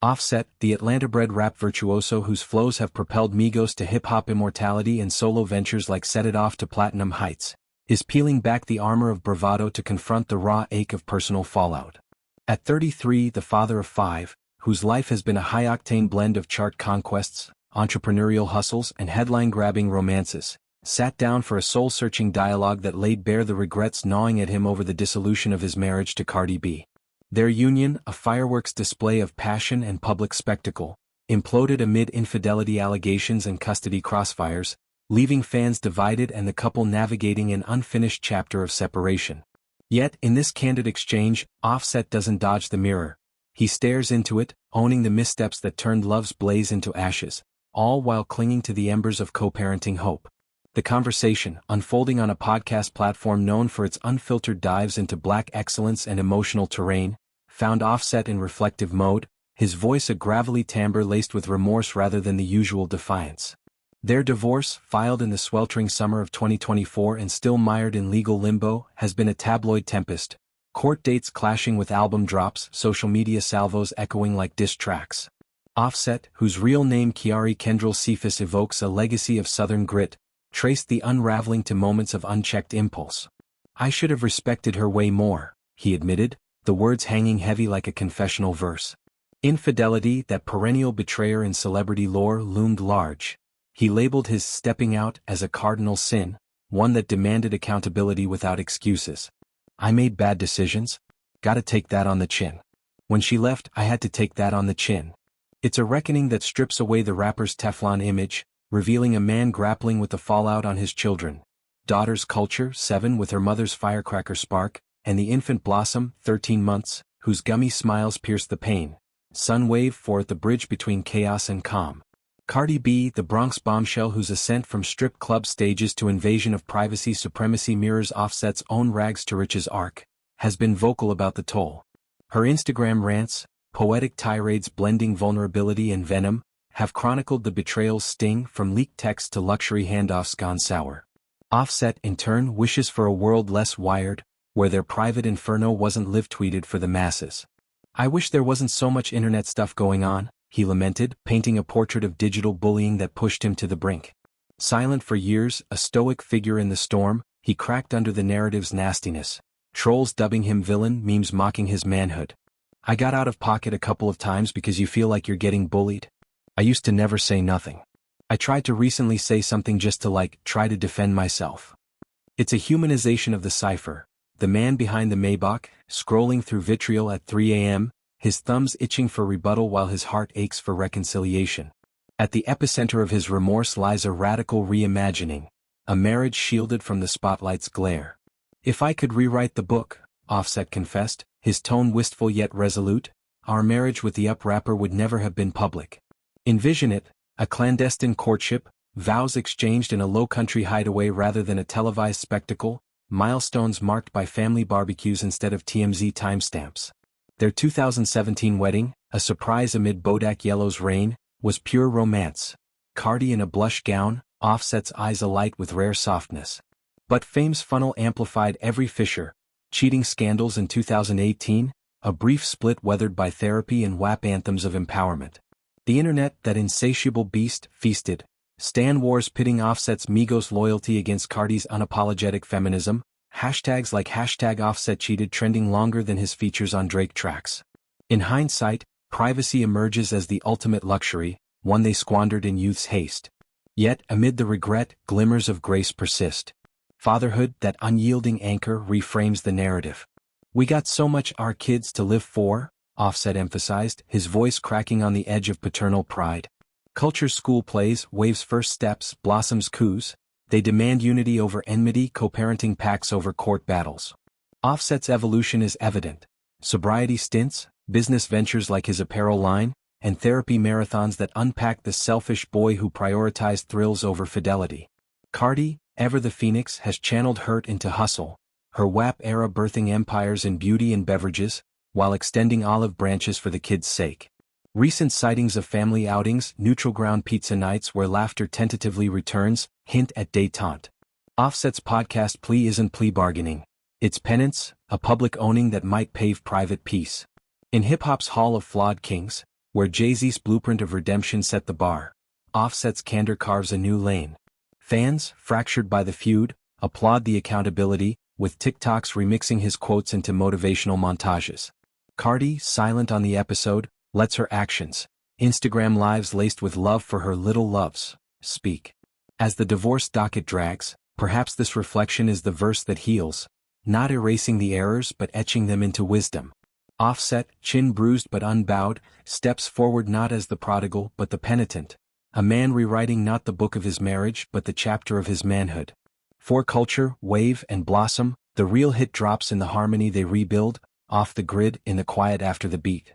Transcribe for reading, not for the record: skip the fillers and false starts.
Offset, the Atlanta-bred rap virtuoso whose flows have propelled Migos to hip-hop immortality and solo ventures like Set It Off to platinum heights, is peeling back the armor of bravado to confront the raw ache of personal fallout. At 33, the father of 5, whose life has been a high-octane blend of chart conquests, entrepreneurial hustles and headline-grabbing romances, sat down for a soul-searching dialogue that laid bare the regrets gnawing at him over the dissolution of his marriage to Cardi B. Their union, a fireworks display of passion and public spectacle, imploded amid infidelity allegations and custody crossfires, leaving fans divided and the couple navigating an unfinished chapter of separation. Yet, in this candid exchange, Offset doesn't dodge the mirror. He stares into it, owning the missteps that turned love's blaze into ashes, all while clinging to the embers of co-parenting hope. The conversation, unfolding on a podcast platform known for its unfiltered dives into Black excellence and emotional terrain, found Offset in reflective mode, his voice a gravelly timbre laced with remorse rather than the usual defiance. Their divorce, filed in the sweltering summer of 2024 and still mired in legal limbo, has been a tabloid tempest, court dates clashing with album drops, social media salvos echoing like diss tracks. Offset, whose real name Kiari Kendrell Cephas evokes a legacy of Southern grit, traced the unraveling to moments of unchecked impulse. "I should have respected her way more," he admitted, the words hanging heavy like a confessional verse. Infidelity, that perennial betrayer in celebrity lore, loomed large. He labeled his stepping out as a cardinal sin, one that demanded accountability without excuses. "I made bad decisions. Gotta take that on the chin. When she left, I had to take that on the chin." It's a reckoning that strips away the rapper's Teflon image, revealing a man grappling with the fallout on his children. Daughter's Culture, 7, with her mother's firecracker spark, and the infant Blossom, 13 months, whose gummy smiles pierce the pain. Sunwave, 4, at the bridge between chaos and calm. Cardi B, the Bronx bombshell whose ascent from strip club stages to invasion of privacy supremacy mirrors Offset's own rags to riches arc, has been vocal about the toll. Her Instagram rants, poetic tirades blending vulnerability and venom, have chronicled the betrayal's sting from leaked texts to luxury handoffs gone sour. Offset, in turn, wishes for a world less wired, where their private inferno wasn't live-tweeted for the masses. "I wish there wasn't so much internet stuff going on," he lamented, painting a portrait of digital bullying that pushed him to the brink. Silent for years, a stoic figure in the storm, he cracked under the narrative's nastiness. Trolls dubbing him villain, memes mocking his manhood. "I got out of pocket a couple of times because you feel like you're getting bullied. I used to never say nothing. I tried to recently say something just to try to defend myself." It's a humanization of the cipher. The man behind the Maybach, scrolling through vitriol at 3 a.m., his thumbs itching for rebuttal while his heart aches for reconciliation. At the epicenter of his remorse lies a radical reimagining, a marriage shielded from the spotlight's glare. "If I could rewrite the book," Offset confessed, his tone wistful yet resolute, "our marriage with the up-rapper would never have been public. Envision it, a clandestine courtship, vows exchanged in a low-country hideaway rather than a televised spectacle, milestones marked by family barbecues instead of TMZ timestamps." Their 2017 wedding, a surprise amid Bodak Yellow's reign, was pure romance. Cardi in a blush gown, Offset's eyes alight with rare softness. But fame's funnel amplified every fissure. Cheating scandals in 2018, a brief split weathered by therapy and WAP anthems of empowerment. The internet, that insatiable beast, feasted. Stan wars pitting Offset's Migos loyalty against Cardi's unapologetic feminism, hashtags like #Offset cheated trending longer than his features on Drake tracks. In hindsight, privacy emerges as the ultimate luxury, one they squandered in youth's haste. Yet, amid the regret, glimmers of grace persist. Fatherhood, that unyielding anchor, reframes the narrative. "We got so much our kids to live for," Offset emphasized, his voice cracking on the edge of paternal pride. Culture's school plays, Wave's first steps, Blossom's coups, they demand unity over enmity, co-parenting pacts over court battles. Offset's evolution is evident. Sobriety stints, business ventures like his apparel line, and therapy marathons that unpack the selfish boy who prioritized thrills over fidelity. Cardi, ever the phoenix, has channeled hurt into hustle, her WAP era birthing empires in beauty and beverages, while extending olive branches for the kids' sake. Recent sightings of family outings, neutral ground pizza nights where laughter tentatively returns, hint at détente. Offset's podcast plea isn't plea bargaining. It's penance, a public owning that might pave private peace. In hip-hop's Hall of Flawed Kings, Where Jay-Z's blueprint of redemption set the bar, Offset's candor carves a new lane. Fans, fractured by the feud, applaud the accountability, with TikToks remixing his quotes into motivational montages. Cardi, silent on the episode, lets her actions, Instagram lives laced with love for her little loves, speak. As the divorce docket drags, perhaps this reflection is the verse that heals, not erasing the errors but etching them into wisdom. Offset, chin bruised but unbowed, steps forward not as the prodigal but the penitent, a man rewriting not the book of his marriage but the chapter of his manhood. For culture, wave and blossom, the real hit drops in the harmony they rebuild, off the grid in the quiet after the beat.